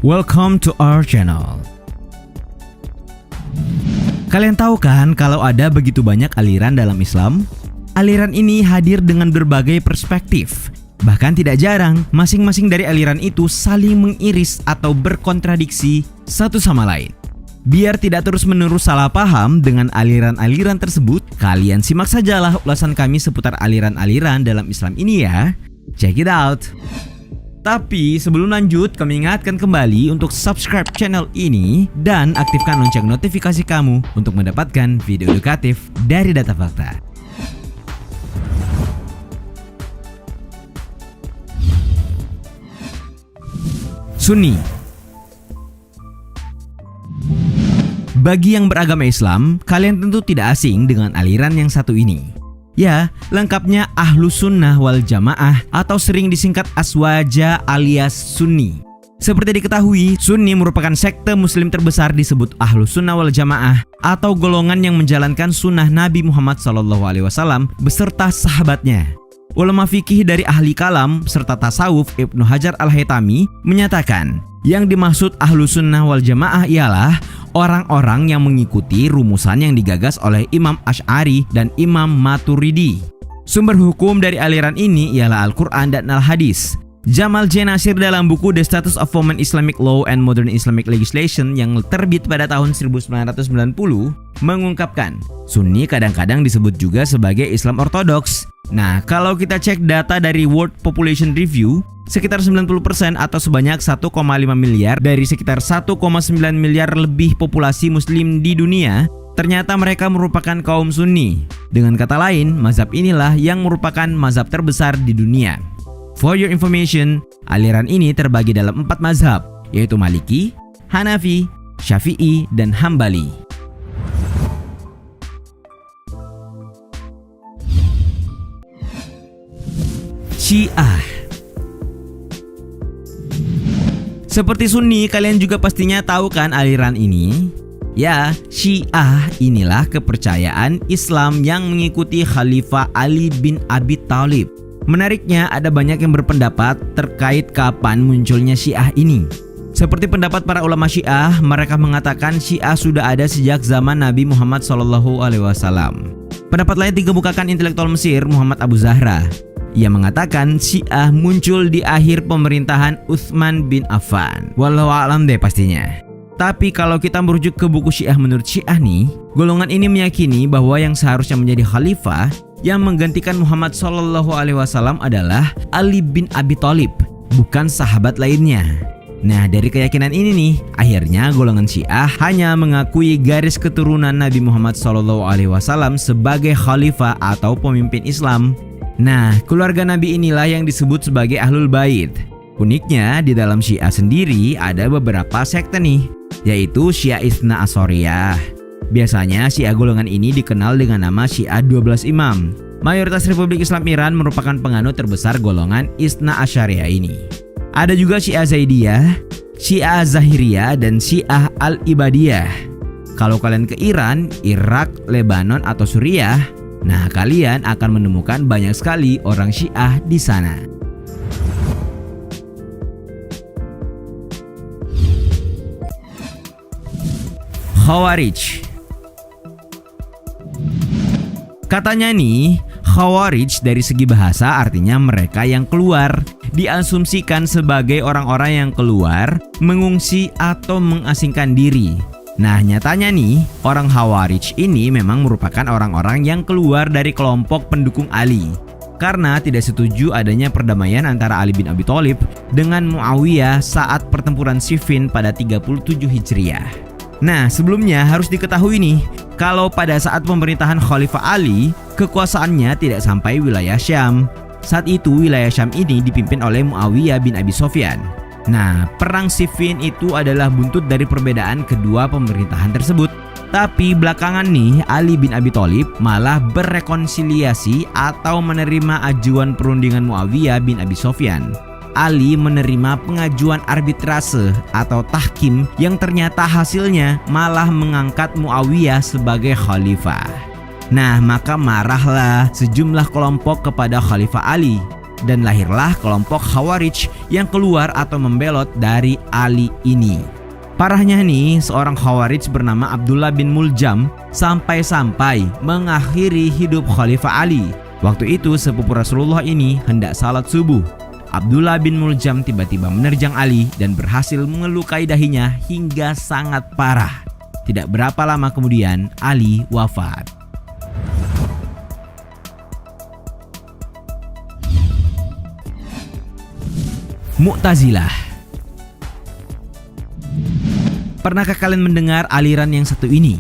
Welcome to our channel. Kalian tahu kan kalau ada begitu banyak aliran dalam Islam? Aliran ini hadir dengan berbagai perspektif. Bahkan tidak jarang, masing-masing dari aliran itu saling mengiris atau berkontradiksi satu sama lain. Biar tidak terus-menerus salah paham dengan aliran-aliran tersebut, kalian simak sajalah ulasan kami seputar aliran-aliran dalam Islam ini ya. Check it out. Tapi sebelum lanjut, kami ingatkan kembali untuk subscribe channel ini dan aktifkan lonceng notifikasi kamu untuk mendapatkan video edukatif dari Data Fakta. Sunni. Bagi yang beragama Islam, kalian tentu tidak asing dengan aliran yang satu ini. Ya, lengkapnya Ahlus Sunnah wal Jamaah atau sering disingkat Aswaja alias Sunni. Seperti diketahui, Sunni merupakan sekte muslim terbesar disebut Ahlus Sunnah wal Jamaah atau golongan yang menjalankan sunnah Nabi Muhammad SAW beserta sahabatnya. Ulama fikih dari ahli kalam serta tasawuf Ibnu Hajar al-Haytami menyatakan, yang dimaksud Ahlus Sunnah wal Jamaah ialah orang-orang yang mengikuti rumusan yang digagas oleh Imam Asy'ari dan Imam Maturidi. Sumber hukum dari aliran ini ialah Al-Quran dan Al-Hadis. Jamal J. Nasir dalam buku The Status of Women Islamic Law and Modern Islamic Legislation yang terbit pada tahun 1990 mengungkapkan, Sunni kadang-kadang disebut juga sebagai Islam Ortodoks. Nah, kalau kita cek data dari World Population Review, sekitar 90% atau sebanyak 1,5 miliar dari sekitar 1,9 miliar lebih populasi muslim di dunia, ternyata mereka merupakan kaum Sunni. Dengan kata lain, mazhab inilah yang merupakan mazhab terbesar di dunia. For your information, aliran ini terbagi dalam 4 mazhab, yaitu Maliki, Hanafi, Syafi'i, dan Hambali. Syiah. Seperti Sunni, kalian juga pastinya tahu kan aliran ini? Ya, Syiah inilah kepercayaan Islam yang mengikuti Khalifah Ali bin Abi Thalib. Menariknya, ada banyak yang berpendapat terkait kapan munculnya Syiah ini. Seperti pendapat para ulama Syiah, mereka mengatakan Syiah sudah ada sejak zaman Nabi Muhammad SAW. Pendapat lain dikemukakan intelektual Mesir Muhammad Abu Zahra. Ia mengatakan Syiah muncul di akhir pemerintahan Utsman bin Affan. Wallahu a'lam deh pastinya. Tapi kalau kita merujuk ke buku Syiah menurut Syiah nih, golongan ini meyakini bahwa yang seharusnya menjadi khalifah yang menggantikan Muhammad SAW adalah Ali bin Abi Thalib, bukan sahabat lainnya. Nah, dari keyakinan ini nih, akhirnya golongan Syiah hanya mengakui garis keturunan Nabi Muhammad SAW sebagai khalifah atau pemimpin Islam. Nah, keluarga Nabi inilah yang disebut sebagai Ahlul Bait. Uniknya, di dalam Syiah sendiri ada beberapa sekte nih, yaitu Syiah Itsna Asyariyah. Biasanya Syiah golongan ini dikenal dengan nama Syiah 12 Imam. Mayoritas Republik Islam Iran merupakan penganut terbesar golongan Itsna Asyariyah ini. Ada juga Syiah Zaidiyah, Syiah Zahiriyah, dan Syiah Al-Ibadiyah. Kalau kalian ke Iran, Irak, Lebanon, atau Suriah, nah kalian akan menemukan banyak sekali orang Syiah di sana. Khawarij. Katanya nih, Khawarij dari segi bahasa artinya mereka yang keluar. Diasumsikan sebagai orang-orang yang keluar, mengungsi atau mengasingkan diri. Nah, nyatanya nih, orang Khawarij ini memang merupakan orang-orang yang keluar dari kelompok pendukung Ali karena tidak setuju adanya perdamaian antara Ali bin Abi Thalib dengan Muawiyah saat pertempuran Siffin pada 37 Hijriah. Nah, sebelumnya harus diketahui nih, kalau pada saat pemerintahan Khalifah Ali, kekuasaannya tidak sampai wilayah Syam. Saat itu wilayah Syam ini dipimpin oleh Muawiyah bin Abi Sufyan. Nah, perang Siffin itu adalah buntut dari perbedaan kedua pemerintahan tersebut. Tapi belakangan nih, Ali bin Abi Thalib malah berrekonsiliasi atau menerima ajuan perundingan Muawiyah bin Abi Sufyan. Ali menerima pengajuan arbitrase atau tahkim yang ternyata hasilnya malah mengangkat Muawiyah sebagai khalifah. Nah, maka marahlah sejumlah kelompok kepada Khalifah Ali. dan lahirlah kelompok Khawarij yang keluar atau membelot dari Ali ini. Parahnya nih, seorang Khawarij bernama Abdullah bin Muljam sampai-sampai mengakhiri hidup Khalifah Ali. Waktu itu sepupu Rasulullah ini hendak salat subuh. Abdullah bin Muljam tiba-tiba menerjang Ali dan berhasil mengelukai dahinya hingga sangat parah. Tidak berapa lama kemudian Ali wafat. Mu'tazilah. Pernahkah kalian mendengar aliran yang satu ini?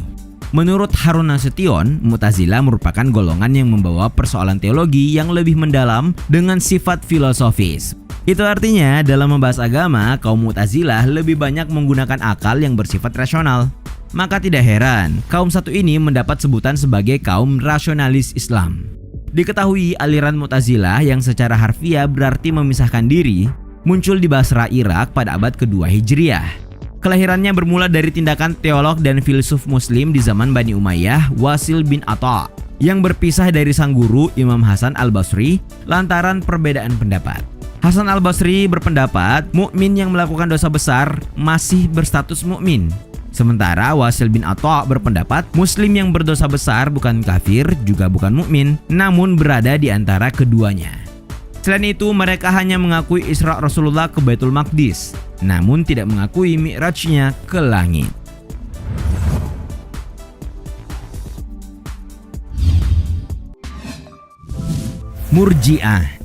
Menurut Harun Nasution, Mu'tazilah merupakan golongan yang membawa persoalan teologi yang lebih mendalam dengan sifat filosofis. Itu artinya dalam membahas agama, kaum Mu'tazilah lebih banyak menggunakan akal yang bersifat rasional. Maka tidak heran, kaum satu ini mendapat sebutan sebagai kaum rasionalis Islam. Diketahui aliran Mu'tazilah yang secara harfiah berarti memisahkan diri, muncul di Basra, Irak pada abad kedua Hijriah. Kelahirannya bermula dari tindakan teolog dan filsuf muslim di zaman Bani Umayyah, Wasil bin Atha, yang berpisah dari sang guru Imam Hasan al-Basri lantaran perbedaan pendapat. Hasan al-Basri berpendapat mukmin yang melakukan dosa besar masih berstatus mukmin. Sementara Wasil bin Atha berpendapat muslim yang berdosa besar bukan kafir juga bukan mukmin, namun berada di antara keduanya. Selain itu, mereka hanya mengakui Isra Rasulullah ke Baitul Maqdis, namun tidak mengakui Mi'rajnya ke langit. Murji'ah.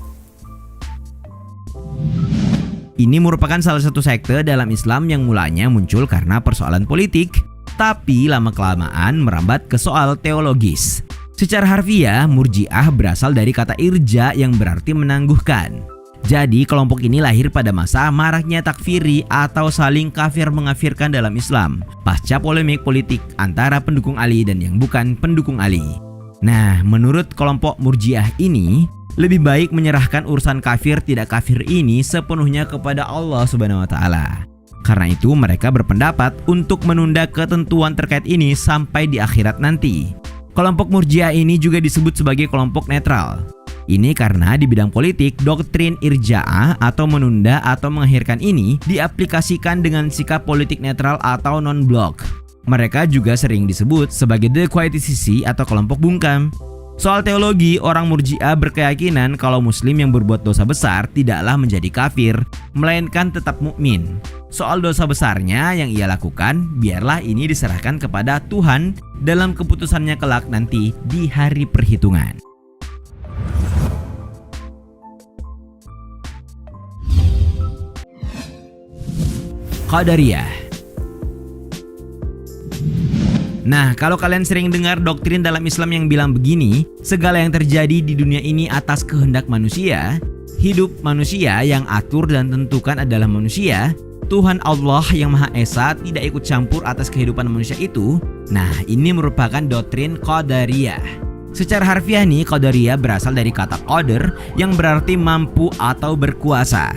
Ini merupakan salah satu sekte dalam Islam yang mulanya muncul karena persoalan politik, tapi lama-kelamaan merambat ke soal teologis. Secara harfiah, Murji'ah berasal dari kata irja yang berarti menangguhkan. Jadi kelompok ini lahir pada masa maraknya takfiri atau saling kafir mengafirkan dalam Islam, pasca polemik politik antara pendukung Ali dan yang bukan pendukung Ali. Nah, menurut kelompok Murji'ah ini, lebih baik menyerahkan urusan kafir tidak kafir ini sepenuhnya kepada Allah Subhanahu wa taala. Karena itu mereka berpendapat untuk menunda ketentuan terkait ini sampai di akhirat nanti. Kelompok Murji'ah ini juga disebut sebagai kelompok netral. Ini karena di bidang politik, doktrin irja'ah atau menunda atau mengakhirkan ini diaplikasikan dengan sikap politik netral atau non-blok. Mereka juga sering disebut sebagai the quietist atau kelompok bungkam. Soal teologi, orang Murji'ah berkeyakinan kalau muslim yang berbuat dosa besar tidaklah menjadi kafir, melainkan tetap mukmin. Soal dosa besarnya yang ia lakukan, biarlah ini diserahkan kepada Tuhan dalam keputusannya kelak nanti di hari perhitungan. Qadariyah. Nah, kalau kalian sering dengar doktrin dalam Islam yang bilang begini, segala yang terjadi di dunia ini atas kehendak manusia, hidup manusia yang atur dan tentukan adalah manusia, Tuhan Allah yang Maha Esa tidak ikut campur atas kehidupan manusia itu. Nah, ini merupakan doktrin Qadariyah. Secara harfiah nih, Qadariyah berasal dari kata qadar yang berarti mampu atau berkuasa.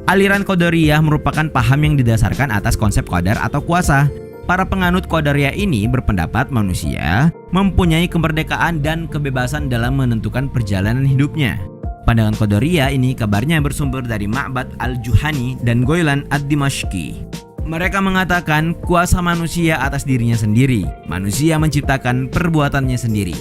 Aliran Qadariyah merupakan paham yang didasarkan atas konsep qadar atau kuasa. Para penganut Qadariyah ini berpendapat manusia mempunyai kemerdekaan dan kebebasan dalam menentukan perjalanan hidupnya. Pandangan Qadariyah ini kabarnya bersumber dari Ma'bad al-Juhani dan Ghailan ad-Dimashqi. Mereka mengatakan kuasa manusia atas dirinya sendiri. Manusia menciptakan perbuatannya sendiri.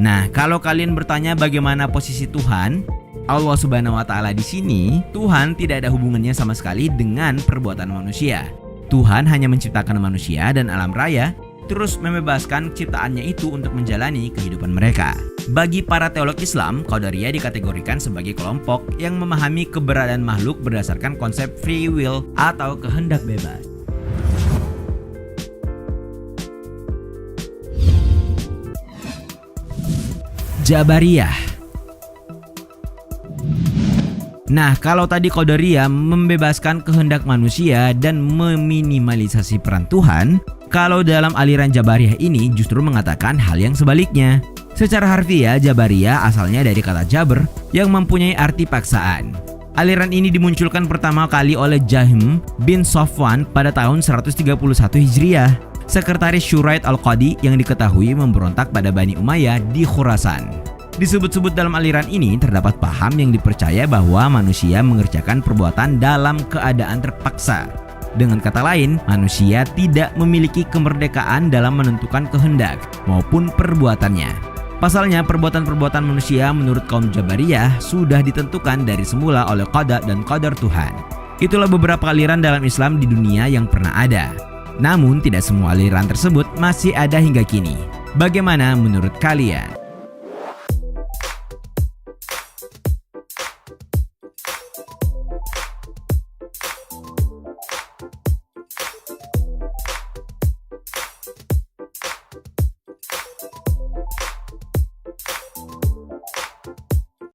Nah, kalau kalian bertanya bagaimana posisi Tuhan, Allah Subhanahu wa taala di sini, Tuhan tidak ada hubungannya sama sekali dengan perbuatan manusia. Tuhan hanya menciptakan manusia dan alam raya, terus membebaskan ciptaannya itu untuk menjalani kehidupan mereka. Bagi para teolog Islam, Qadariyah dikategorikan sebagai kelompok yang memahami keberadaan makhluk berdasarkan konsep free will atau kehendak bebas. Jabariyah. Nah, kalau tadi Qadariyah membebaskan kehendak manusia dan meminimalisasi peran Tuhan, kalau dalam aliran Jabariyah ini justru mengatakan hal yang sebaliknya. Secara harfiah, Jabariyah asalnya dari kata Jabr yang mempunyai arti paksaan. Aliran ini dimunculkan pertama kali oleh Jahm bin Safwan pada tahun 131 Hijriah, sekretaris Shuraid al-Qadi yang diketahui memberontak pada Bani Umayyah di Khurasan. Disebut-sebut dalam aliran ini terdapat paham yang dipercaya bahwa manusia mengerjakan perbuatan dalam keadaan terpaksa. Dengan kata lain, manusia tidak memiliki kemerdekaan dalam menentukan kehendak maupun perbuatannya. Pasalnya, perbuatan-perbuatan manusia menurut kaum Jabariyah sudah ditentukan dari semula oleh qada dan qadar Tuhan. Itulah beberapa aliran dalam Islam di dunia yang pernah ada. Namun, tidak semua aliran tersebut masih ada hingga kini. Bagaimana menurut kalian?